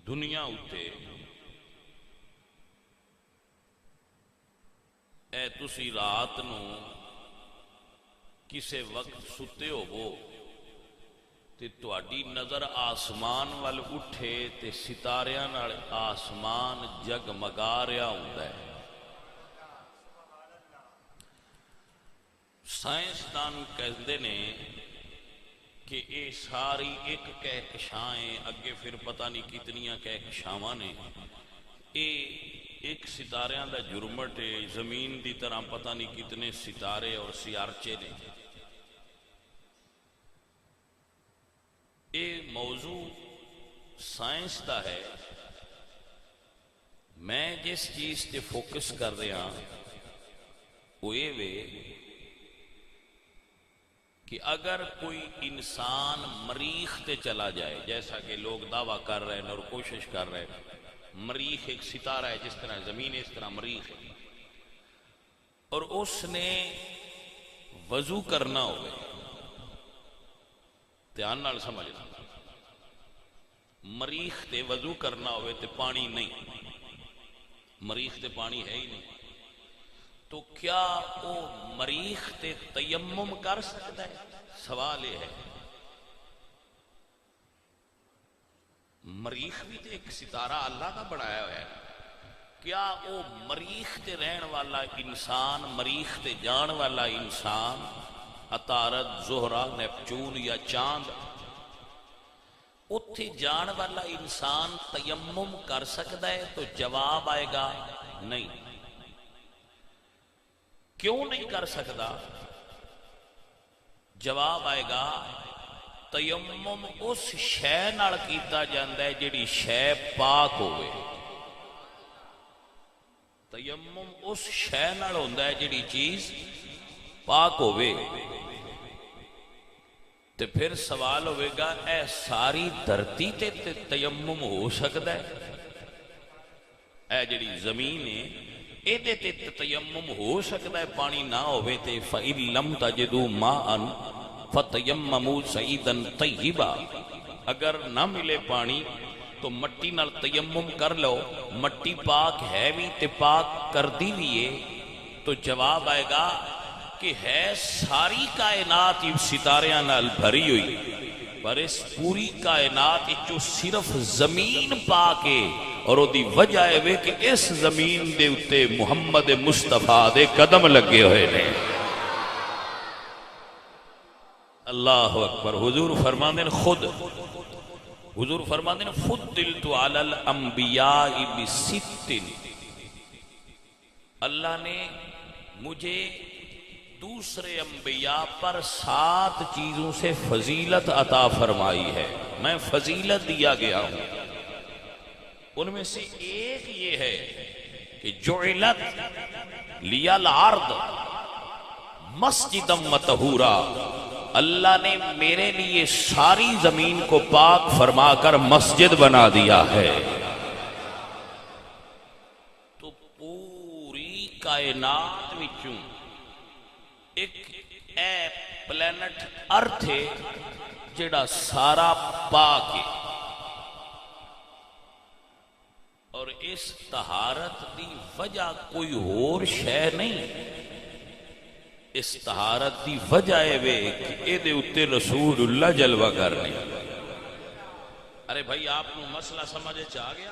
دنیا اتے اے تسی رات نو کسے وقت ستے ہوو تے تواڈی نظر آسمان وال اٹھے تے ستاریاں نال آسمان جگمگا رہا ہوندا ہے۔ سائنسدان کہندے نے کہ اے ساری ایک کہکشائیں اگے پھر پتہ نہیں کتنیاں کہکشاواں نے، اے ایک ستاریاں دا جرمٹ ہے، زمین دی طرح پتہ نہیں کتنے ستارے اور سیارچے نے۔ اے موضوع سائنس دا ہے۔ میں جس چیز تے فوکس کر رہا وہ یہ وے کہ اگر کوئی انسان مریخ تے چلا جائے، جیسا کہ لوگ دعویٰ کر رہے ہیں اور کوشش کر رہے ہیں، مریخ ایک ستارہ ہے جس طرح زمین ہے اس طرح مریخ ہے، اور اس نے وضو کرنا ہوئے، دھیان نال سمجھنا، مریخ تے وضو کرنا ہوئے تے پانی نہیں، مریخ تے پانی ہے ہی نہیں، تو کیا وہ مریخ تے تیمم کر سکتا ہے؟ سوال یہ ہے۔ مریخ بھی تے ایک ستارہ اللہ کا بنایا ہوا ہے، کیا وہ مریخ تے رہن والا انسان، مریخ تے جان والا انسان، عطارد، زہرہ، نیپچون یا چاند، اتھے جان والا انسان تیمم کر سکتا ہے؟ تو جواب آئے گا نہیں۔ کیوں نہیں کر سکتا؟ جواب آئے گا تیمم اس شے نال کیتا جاندا ہے جڑی شے پاک ہوئے، تیمم اس شے نال ہوندا ہے جڑی چیز پاک ہوئے۔ تے پھر سوال ہوئے گا اے ساری دھرتی تے تیمم ہو سکتا ہے؟ اے جڑی زمین ہے اے دے تے تیمم ہو سکتا ہے پانی نہ ہوئے تے فَإِن لَمْ تَجِدُوا مَاءً فَتَيَمَّمُوا صَعِيدًا طَيِّبًا، اگر نہ ملے پانی تو مٹی نال تیمم کر لو، مٹی پاک ہے بھی تے پاک کر دی بھی ہے۔ تو جواب آئے گا کہ ہے ساری کائنات ستاریاں نال بھری ہوئی، پر اس پوری کائنات جو صرف زمین پاک ہے، اور وہ دی وجہ ہے کہ اس زمین دے اتے محمد مصطفیٰ دے قدم لگے ہوئے نے۔ اللہ اکبر۔ حضور فرماندے ہیں حضور فرماندے ہیں فضلت علی الانبیاء بست، اللہ نے مجھے دوسرے انبیاء پر 7 چیزوں سے فضیلت عطا فرمائی ہے، میں فضیلت دیا گیا ہوں۔ ان میں سے ایک یہ ہے کہ جعلت لی الارض مسجدا وطہورا، اللہ نے میرے لیے ساری زمین کو پاک فرما کر مسجد بنا دیا ہے۔ تو پوری کائنات وچوں ایک اے پلینٹ ارتھ ہے جڑا سارا پاک ہے، اور اس طہارت دی وجہ کوئی اور شے نہیں، اس طہارت دی وجہ ہے کہ اے دے اتے رسول اللہ جلوہ کرنے۔ ارے بھائی آپ نو مسئلہ سمجھے چاہ گیا؟